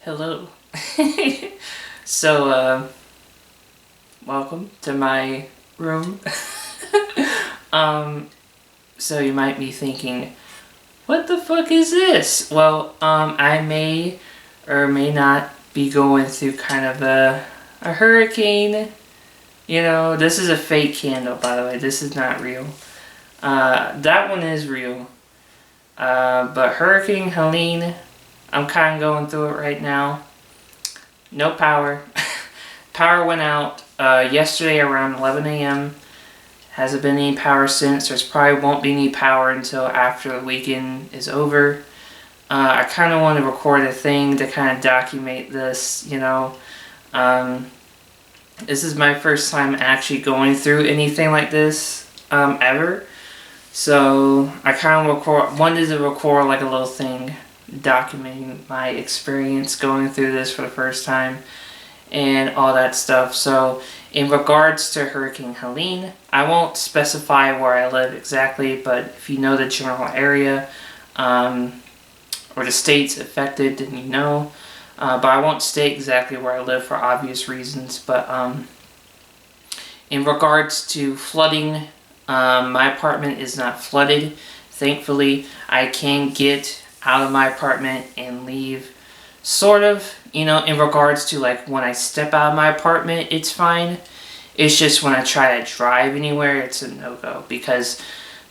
Hello. So, welcome to my room. So you might be thinking, what the fuck is this? Well, I may or may not be going through kind of a hurricane. You know, this is a fake candle, by the way. This is not real. That one is real. But Hurricane Helene, I'm kind of going through it right now. No power. Power went out yesterday around 11 a.m. Hasn't been any power since. There's probably won't be any power until after the weekend is over. I kind of want to record a thing to kind of document this, you know. This is my first time actually going through anything like this ever. So I kind of wanted to record like a little thing documenting my experience going through this for the first time and all that stuff. So in regards to Hurricane Helene, I won't specify where I live exactly, but if you know the general area or the states affected, then you know. But I won't state exactly where I live for obvious reasons. But in regards to flooding, my apartment is not flooded. Thankfully, I can get out of my apartment and leave, sort of, you know, in regards to like when I step out of my apartment, it's fine. It's just when I try to drive anywhere, it's a no-go, because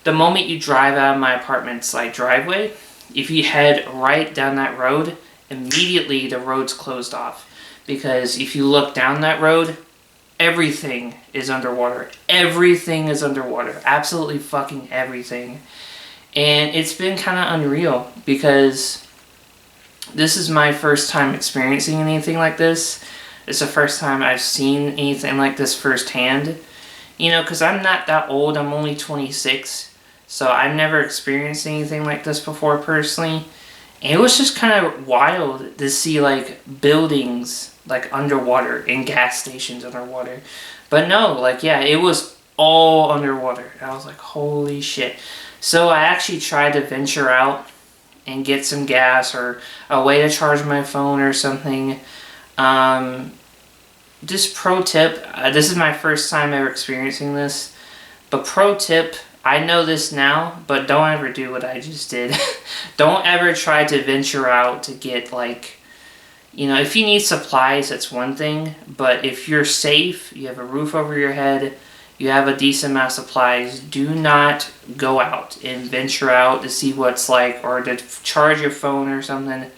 the moment you drive out of my apartment's like driveway, if you head right down that road, immediately the road's closed off, because if you look down that road, everything is underwater. Everything is underwater. Absolutely fucking everything. And it's been kind of unreal, because this is my first time experiencing anything like this. It's the first time I've seen anything like this firsthand. You know, because I'm not that old. I'm only 26. So I've never experienced anything like this before personally. And it was just kind of wild to see like buildings like underwater and gas stations underwater. But no, like, yeah, it was all underwater. I was like, holy shit. So I actually tried to venture out and get some gas or a way to charge my phone or something. Just pro tip, this is my first time ever experiencing this, but pro tip, I know this now, but don't ever do what I just did. Don't ever try to venture out to get, like, you know, if you need supplies, that's one thing, but if you're safe, you have a roof over your head, you have a decent amount of supplies, do not go out and venture out to see what's like, or to charge your phone or something.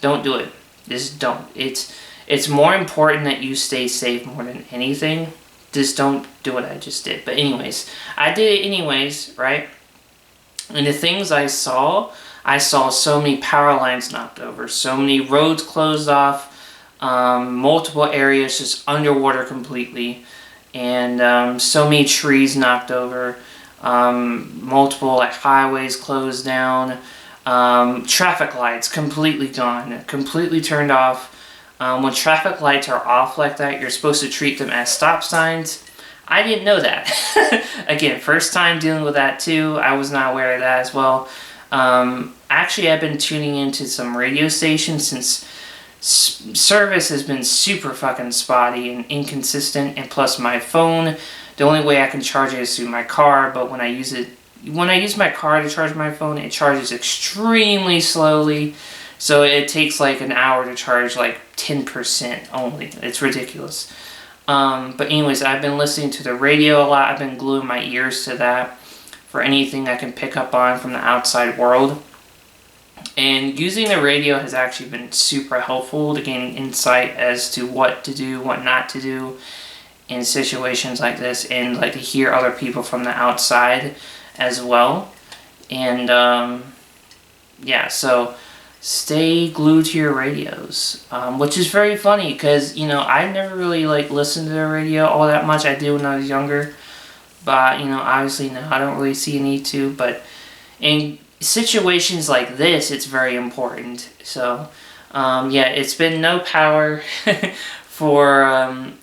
Don't do it. Just don't. It's more important that you stay safe more than anything. Just don't do what I just did. But anyways, I did it anyways, right? And the things I saw so many power lines knocked over, so many roads closed off, multiple areas just underwater completely, and so many trees knocked over, multiple like highways closed down, traffic lights completely gone, completely turned off. When traffic lights are off like that, you're supposed to treat them as stop signs. I didn't know that. Again, first time dealing with that too. I was not aware of that as well. Actually, I've been tuning into some radio stations since service has been super fucking spotty and inconsistent, and plus my phone, the only way I can charge it is through my car, but when I use my car to charge my phone, it charges extremely slowly, so it takes like an hour to charge like 10% only. It's ridiculous. But anyways, I've been listening to the radio a lot. I've been gluing my ears to that for anything I can pick up on from the outside world. And using the radio has actually been super helpful to gaining insight as to what to do, what not to do in situations like this, and like to hear other people from the outside as well. And yeah, so stay glued to your radios, which is very funny because, you know, I never really like listened to the radio all that much. I did when I was younger, but, you know, obviously now I don't really see a need to. But in situations like this, it's very important. So yeah, it's been no power for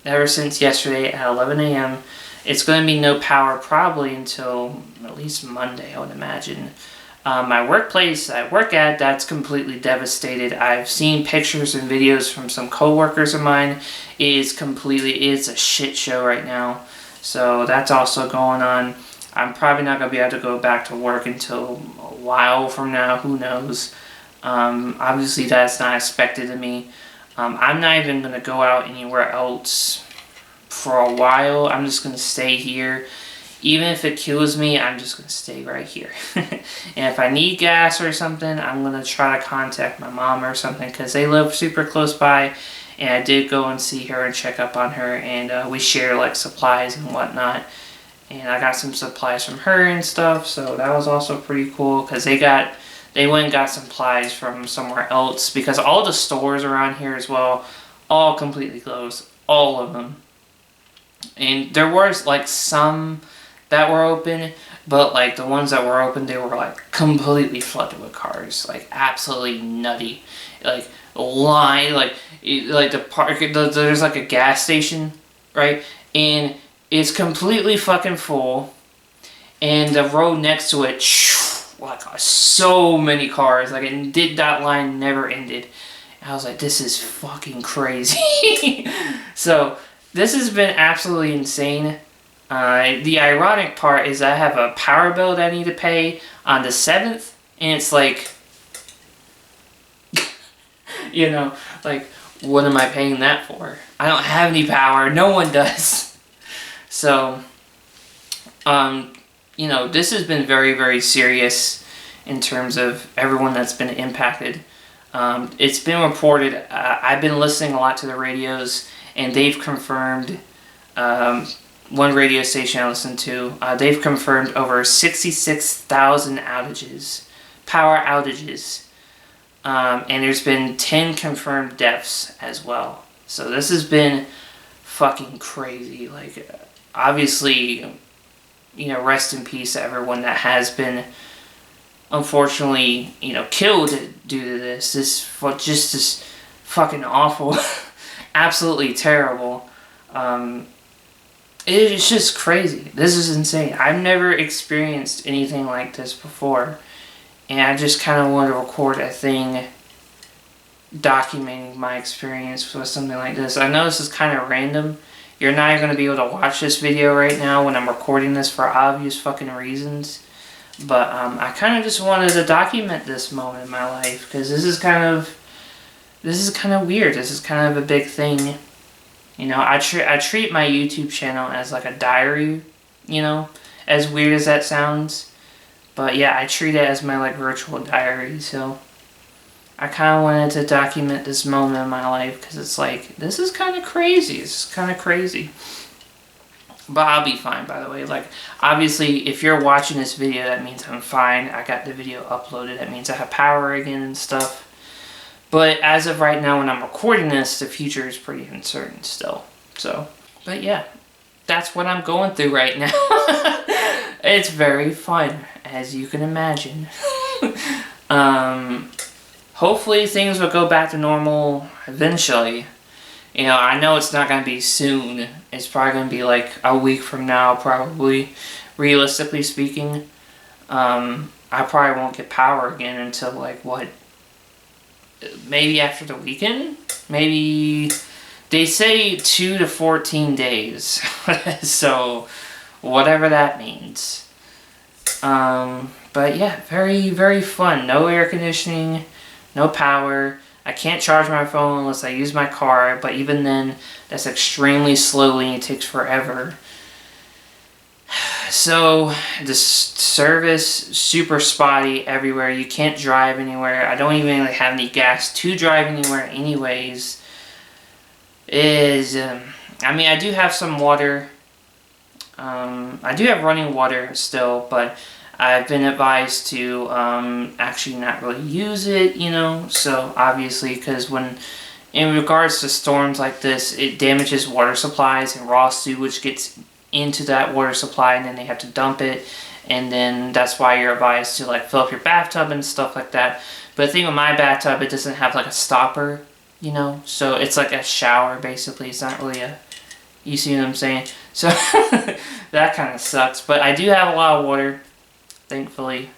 ever since yesterday at 11 a.m. It's going to be no power probably until at least Monday, I would imagine. My workplace I work at, that's completely devastated. I've seen pictures and videos from some coworkers of mine. It's a shit show right now. So that's also going on. I'm probably not going to be able to go back to work until a while from now. Who knows? Obviously that's not expected of me. I'm not even going to go out anywhere else for a while. I'm just going to stay here. Even if it kills me, I'm just going to stay right here. And if I need gas or something, I'm going to try to contact my mom or something, because they live super close by. And I did go and see her and check up on her, and we share like supplies and whatnot. And I got some supplies from her and stuff, so that was also pretty cool, because they went and got supplies from somewhere else, because all the stores around here as well, all completely closed. All of them. And there was like some that were open, but like the ones that were open, they were like completely flooded with cars, like absolutely nutty, like line, like the park. There's like a gas station, right, and it's completely fucking full, and the road next to it, like so many cars, like that line never ended. And I was like, this is fucking crazy. So this has been absolutely insane. The ironic part is I have a power bill that I need to pay on the 7th, and it's like, you know, like, what am I paying that for? I don't have any power. No one does. So, you know, this has been very, very serious in terms of everyone that's been impacted. It's been reported, I've been listening a lot to the radios, and they've confirmed, one radio station I listened to, they've confirmed over 66,000 outages, power outages, and there's been 10 confirmed deaths as well. So this has been fucking crazy. Like, obviously, you know, rest in peace to everyone that has been, unfortunately, you know, killed due to this. This fucking awful, absolutely terrible. It's just crazy. This is insane. I've never experienced anything like this before. And I just kind of want to record a thing documenting my experience with something like this. I know this is kind of random. You're not even going to be able to watch this video right now when I'm recording this for obvious fucking reasons. But I kind of just wanted to document this moment in my life, because this is kind of weird. This is kind of a big thing. You know, I treat my YouTube channel as like a diary, you know, as weird as that sounds. But yeah, I treat it as my like virtual diary, so I kind of wanted to document this moment in my life, because it's like, this is kind of crazy. This is kind of crazy. But I'll be fine, by the way. Like, obviously, if you're watching this video, that means I'm fine. I got the video uploaded. That means I have power again and stuff. But as of right now, when I'm recording this, the future is pretty uncertain still. So, but yeah, that's what I'm going through right now. It's very fun, as you can imagine. Hopefully things will go back to normal eventually. You know, I know it's not going to be soon. It's probably going to be like a week from now, probably, realistically speaking. I probably won't get power again until like, what? Maybe after the weekend? Maybe, they say 2 to 14 days. So, whatever that means. But yeah, very, very fun. No air conditioning, no power. I can't charge my phone unless I use my car, but even then, that's extremely slowly and it takes forever. So, the service, super spotty everywhere. You can't drive anywhere. I don't even have any gas to drive anywhere anyways. I mean, I do have some water. I do have running water still, but I've been advised to actually not really use it, you know. So, obviously, because in regards to storms like this, it damages water supplies, and raw sewage gets into that water supply, and then they have to dump it, and then that's why you're advised to like fill up your bathtub and stuff like that. But the thing with my bathtub, it doesn't have like a stopper, you know, so it's like a shower basically. It's not really you see what I'm saying? So that kind of sucks, but I do have a lot of water, thankfully.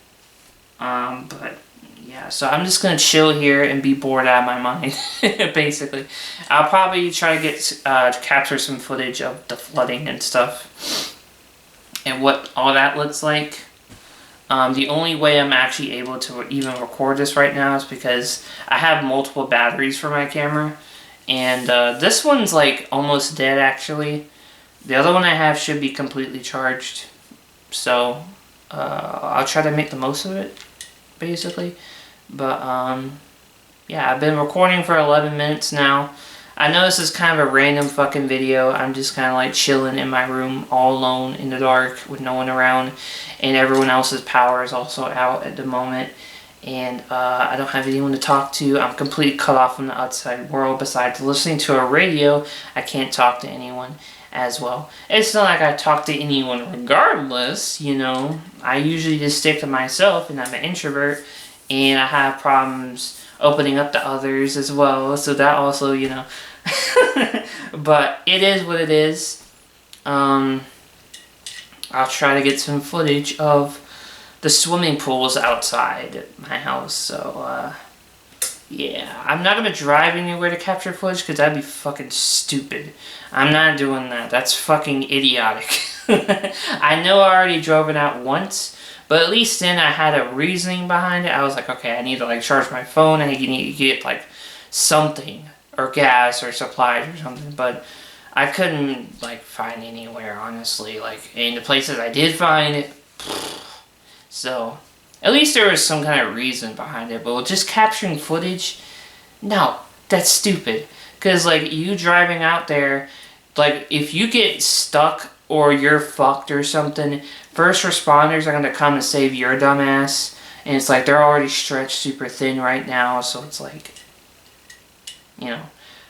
But yeah, so I'm just gonna chill here and be bored out of my mind, basically. I'll probably try to get capture some footage of the flooding and stuff, and what all that looks like. The only way I'm actually able to even record this right now is because I have multiple batteries for my camera, and this one's like almost dead actually. The other one I have should be completely charged, so I'll try to make the most of it, basically. But yeah, I've been recording for 11 minutes now. I know this is kind of a random fucking video. I'm just kind of like chilling in my room all alone in the dark with no one around, and everyone else's power is also out at the moment, and I don't have anyone to talk to. I'm completely cut off from the outside world. Besides listening to a radio, I can't talk to anyone as well. It's not like I talk to anyone regardless, you know. I usually just stick to myself, and I'm an introvert, and I have problems opening up to others as well, so that also, you know. But it is what it is. I'll try to get some footage of the swimming pools outside at my house, so yeah. I'm not gonna drive anywhere to capture footage because that'd be fucking stupid. I'm not doing that. That's fucking idiotic. I know I already drove it out once, but at least then I had a reasoning behind it. I was like, okay, I need to like charge my phone, and I need to get like something, or gas, or supplies, or something. But I couldn't like find anywhere, honestly. Like, in the places I did find it, so at least there was some kind of reason behind it. But just capturing footage, no, that's stupid. Cause like you driving out there, like if you get stuck or you're fucked or something, first responders are gonna come and save your dumb ass, and it's like they're already stretched super thin right now, so it's like, you know.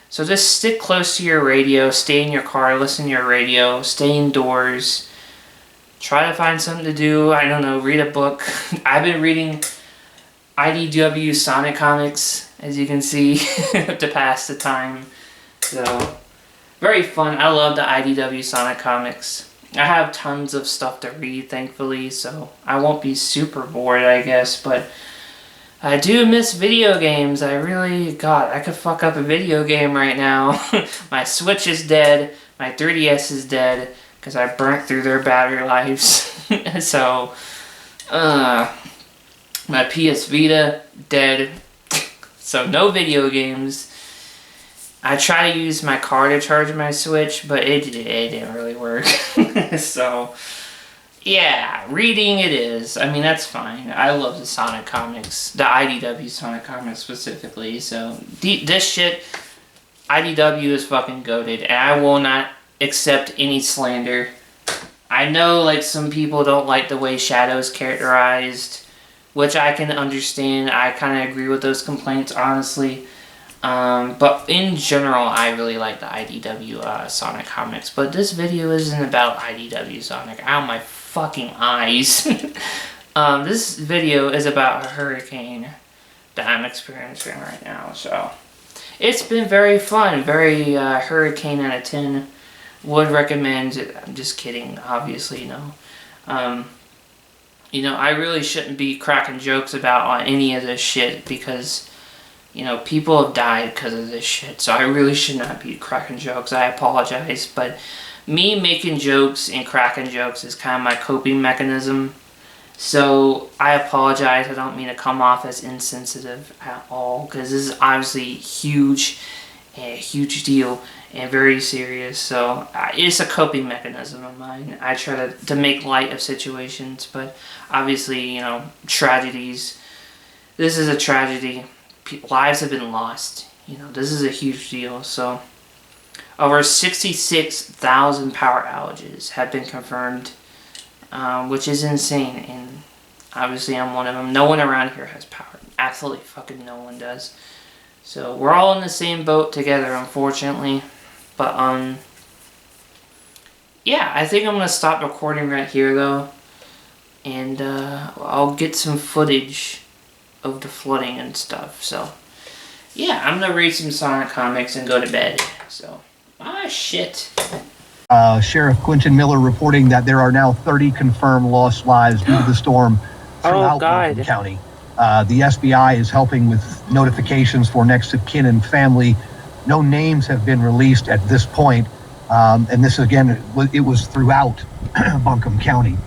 So just stick close to your radio, stay in your car, listen to your radio, stay indoors, try to find something to do, I don't know, read a book. I've been reading IDW Sonic comics, as you can see, to pass the time, so very fun. I love the IDW Sonic comics. I have tons of stuff to read, thankfully, so I won't be super bored, I guess, but I do miss video games. I really, God, I could fuck up a video game right now. My Switch is dead, my 3DS is dead, because I burnt through their battery lives, so, my PS Vita, dead, so no video games. I try to use my car to charge my Switch, but it didn't really work. So, yeah, reading it is. I mean, that's fine. I love the Sonic comics. The IDW Sonic comics specifically. So, this shit, IDW is fucking goated. And I will not accept any slander. I know, like, some people don't like the way Shadow's characterized, which I can understand. I kind of agree with those complaints, honestly. But in general, I really like the IDW Sonic comics. But this video isn't about IDW Sonic. Ow, my fucking eyes. This video is about a hurricane that I'm experiencing right now. So, it's been very fun. Very hurricane out of 10. Would recommend it. I'm just kidding, obviously, you know. You know, I really shouldn't be cracking jokes about any of this shit because, you know, people have died because of this shit, so I really should not be cracking jokes. I apologize, but me making jokes and cracking jokes is kind of my coping mechanism, so I apologize. I don't mean to come off as insensitive at all, because this is obviously huge, a huge deal, and very serious, so it's a coping mechanism of mine. I try to make light of situations, but obviously, you know, tragedies, this is a tragedy. Lives have been lost. You know, this is a huge deal. So, over 66,000 power outages have been confirmed, which is insane. And obviously, I'm one of them. No one around here has power. Absolutely fucking no one does. So, we're all in the same boat together, unfortunately. But, yeah, I think I'm going to stop recording right here, though. And, I'll get some footage of the flooding and stuff. So, yeah, I'm going to read some Sonic comics and go to bed. So, shit. Sheriff Quentin Miller reporting that there are now 30 confirmed lost lives due to the storm. throughout Buncombe County. The SBI is helping with notifications for next of kin and family. No names have been released at this point. And this, again, it was throughout Buncombe County.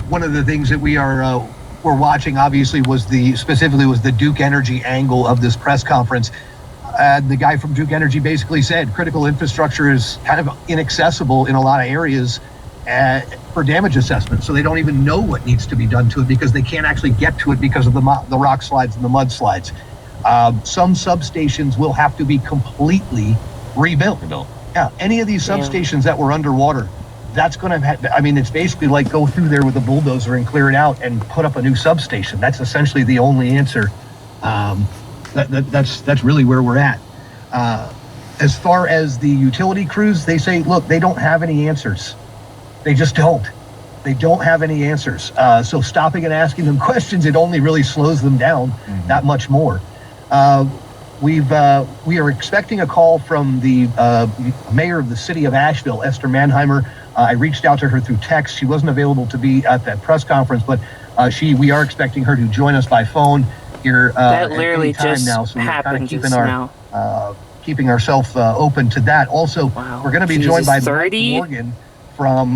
One of the things that we're watching, obviously, was the Duke Energy angle of this press conference. The guy from Duke Energy basically said critical infrastructure is kind of inaccessible in a lot of areas for damage assessment. So they don't even know what needs to be done to it because they can't actually get to it because of the rock slides and the mudslides. Some substations will have to be completely rebuilt. Yeah, any of these substations that were underwater, that's going to it's basically like go through there with a bulldozer and clear it out and put up a new substation. That's essentially the only answer. That's really where we're at. As far as the utility crews, they say, look, they don't have any answers. They just don't. They don't have any answers. So stopping and asking them questions, it only really slows them down that much more. We are expecting a call from the mayor of the city of Asheville, Esther Mannheimer. I reached out to her through text. She wasn't available to be at that press conference, but we are expecting her to join us by phone here that literally at any time just now. So we're kind of keeping now. Ourselves open to that. Also, we're going to be joined by 30? Mike Morgan from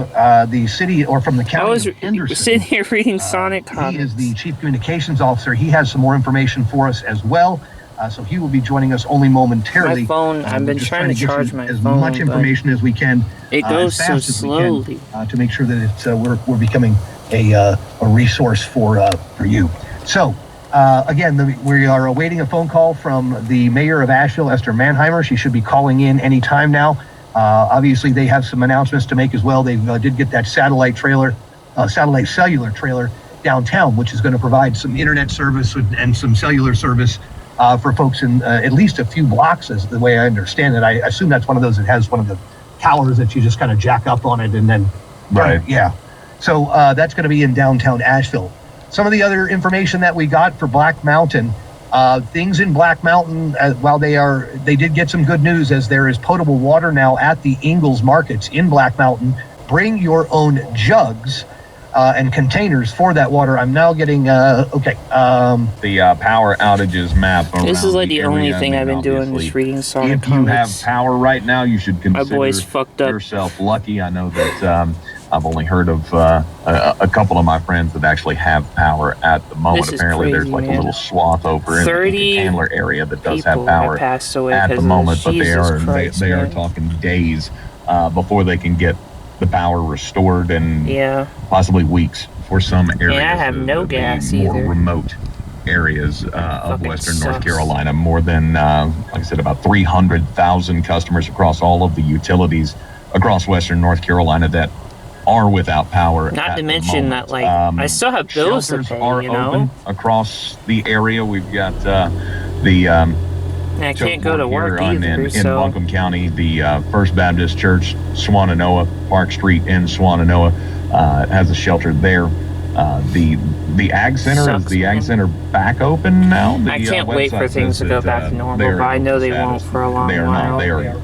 the city or from the county of Henderson. We're sitting here reading Sonic comics. He is the chief communications officer. He has some more information for us as well. So he will be joining us only momentarily. My phone, I've been trying to charge my phone. As much information as we can. It goes so slowly. To make sure that it's we're becoming a resource for you. So again, we are awaiting a phone call from the mayor of Asheville, Esther Mannheimer. She should be calling in any time now. Obviously, they have some announcements to make as well. They did get that satellite cellular trailer downtown, which is going to provide some internet service and some cellular service for folks in at least a few blocks, is the way I understand it. I assume that's one of those that has one of the towers that you just kind of jack up on it and then... Right. Yeah. So that's going to be in downtown Asheville. Some of the other information that we got for Black Mountain, things in Black Mountain, while they did get some good news, as there is potable water now at the Ingalls markets in Black Mountain. Bring your own jugs and containers for that water. I'm now getting the power outages map. This is like the only thing I've been doing is reading Sonic comics. If you have power right now, you should consider yourself lucky. I know that I've only heard of a couple of my friends that actually have power at the moment. Apparently, there's like a little swath over in the Candler area that does have power at the moment, but they are talking days before they can get the power restored, and possibly weeks for some areas. Yeah, I have no gas either. More remote areas of Western North Carolina. More than, like I said, about 300,000 customers across all of the utilities across Western North Carolina that are without power. Not to mention that, like, I still have bills to pay, open across the area. We've got I can't go to work either. In Buncombe County, the First Baptist Church, Swannanoa, Park Street in Swannanoa, has a shelter there. The Ag Center, is the Ag Center back open now? I can't wait for things to go back to normal, but I know they won't for a long while.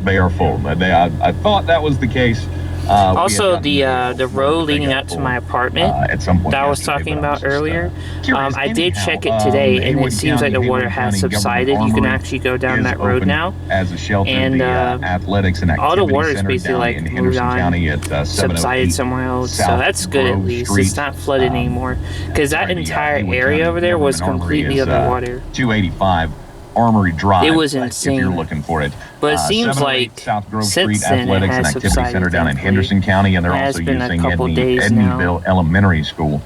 They are full. I thought that was the case. Also, the road leading up to my apartment at some point that I was talking about earlier, I did check it today, and it seems like the water has subsided. You can actually go down that road now, as a shelter, and athletics and all the water is basically like moved on, subsided somewhere else. So that's good at least. It's not flooded anymore, because that entire area over there was completely underwater. 285. Armory Drive. It was insane. If you're looking for it. But it seems like South Grove since Street then Athletics it and has Activity Center down in Henderson County, and they're also using Edneyville Elementary School,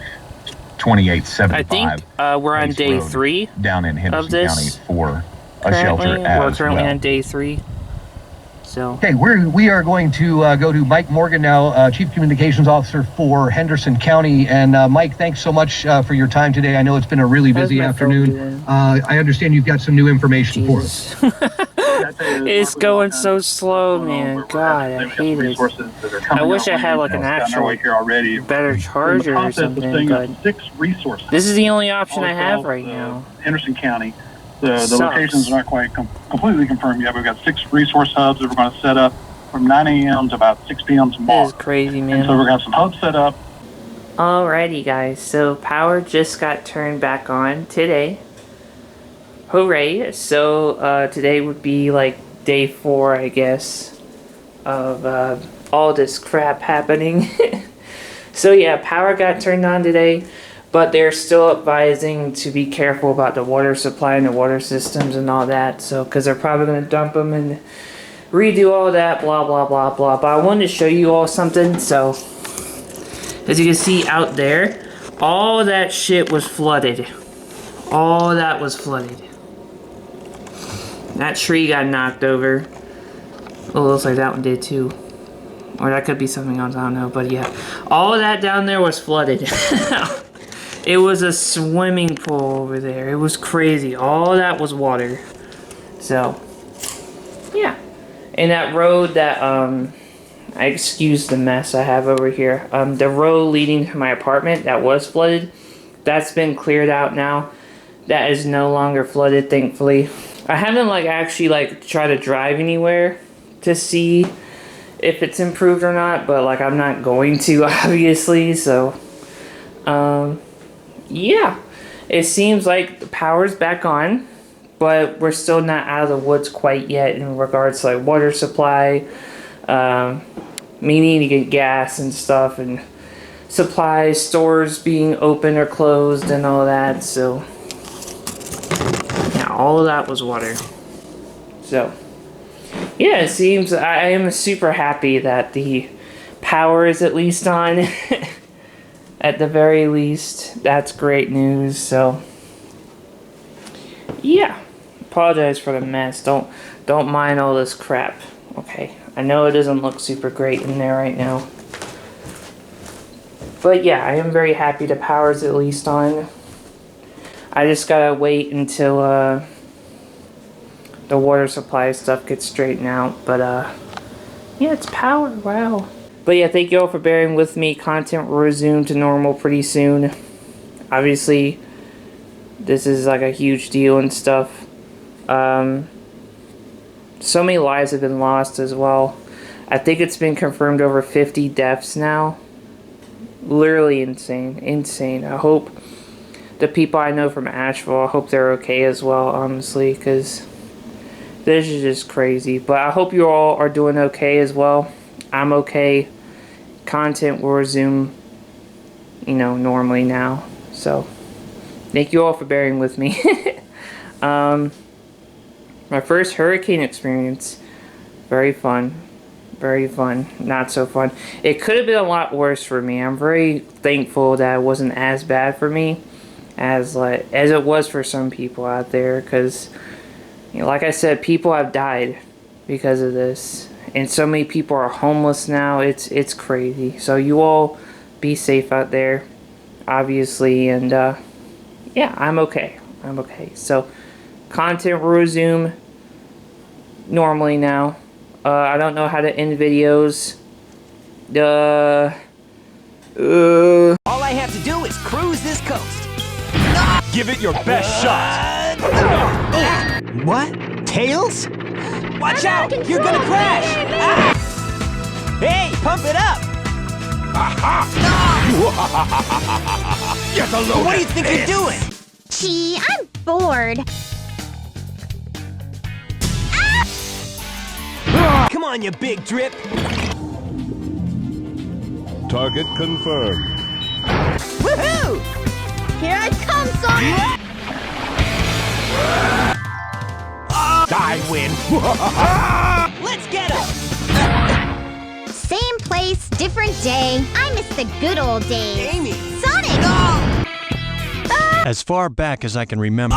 2875. I think we're on day 3 down in Henderson County for a shelter as well. We're currently on day 3. So. Okay, we are going to go to Mike Morgan now, Chief Communications Officer for Henderson County. And Mike, thanks so much for your time today. I know it's been a really busy afternoon. I understand you've got some new information for us. It's going so slow, man. God, I hate it. I wish I had like an actual better charger or something, but this is the only option I have right now. Henderson County. The locations aren't quite completely confirmed yet. We've got 6 resource hubs that we're going to set up from 9 a.m. to about 6 p.m. tomorrow. This is crazy, man. And so we're going to have some hubs set up. Alrighty guys, so power just got turned back on today. Hooray! So today would be like day 4, I guess, of all this crap happening. So yeah, power got turned on today, but they're still advising to be careful about the water supply and the water systems and all that. So, because they're probably going to dump them and redo all that, blah blah blah blah. But I wanted to show you all something. So, as you can see out there, all that shit was flooded. All that was flooded. That tree got knocked over. Oh, looks like that one did too. Or that could be something else, I don't know. But yeah, all of that down there was flooded. It was a swimming pool over there. It was crazy. All that was water. So, yeah. And that road that, I excuse the mess I have over here. The road leading to my apartment that was flooded, that's been cleared out now. That is no longer flooded, thankfully. I haven't actually tried to drive anywhere to see if it's improved or not, but I'm not going to, obviously. So yeah, it seems like the power's back on, but we're still not out of the woods quite yet in regards to water supply, me needing to get gas and stuff, and supplies, stores being open or closed and all that. So yeah, all of that was water. So yeah, it seems I am super happy that the power is at least on. At the very least, that's great news. So yeah, apologize for the mess. Don't mind all this crap. Okay, I know it doesn't look super great in there right now, but yeah, I am very happy the power's at least on. I just gotta wait until the water supply stuff gets straightened out. But yeah, it's power. Wow. But yeah, thank you all for bearing with me. Content will resume to normal pretty soon. Obviously, this is a huge deal and stuff. So many lives have been lost as well. I think it's been confirmed over 50 deaths now. Literally insane. Insane. I hope the people I know from Asheville, I hope they're okay as well, honestly, because this is just crazy. But I hope you all are doing okay as well. I'm okay. Content will resume, normally now. So, thank you all for bearing with me. My first hurricane experience. Very fun. Very fun. Not so fun. It could have been a lot worse for me. I'm very thankful that it wasn't as bad for me as it was for some people out there. Because, like I said, people have died because of this. And so many people are homeless now. It's crazy. So you all be safe out there, obviously. And yeah, I'm okay. I'm okay. So content will resume normally now. I don't know how to end videos. All I have to do is cruise this coast. Give it your best shot. What? Tails? Watch out! You're gonna crash! Ah! Hey, pump it up! Get a load. What do you think you're doing? Gee, I'm bored. Come on, you big drip! Target confirmed. Woohoo! Here I come, Sonic! I win. Let's get him! Same place, different day. I miss the good old days. Amy! Sonic! As far back as I can remember.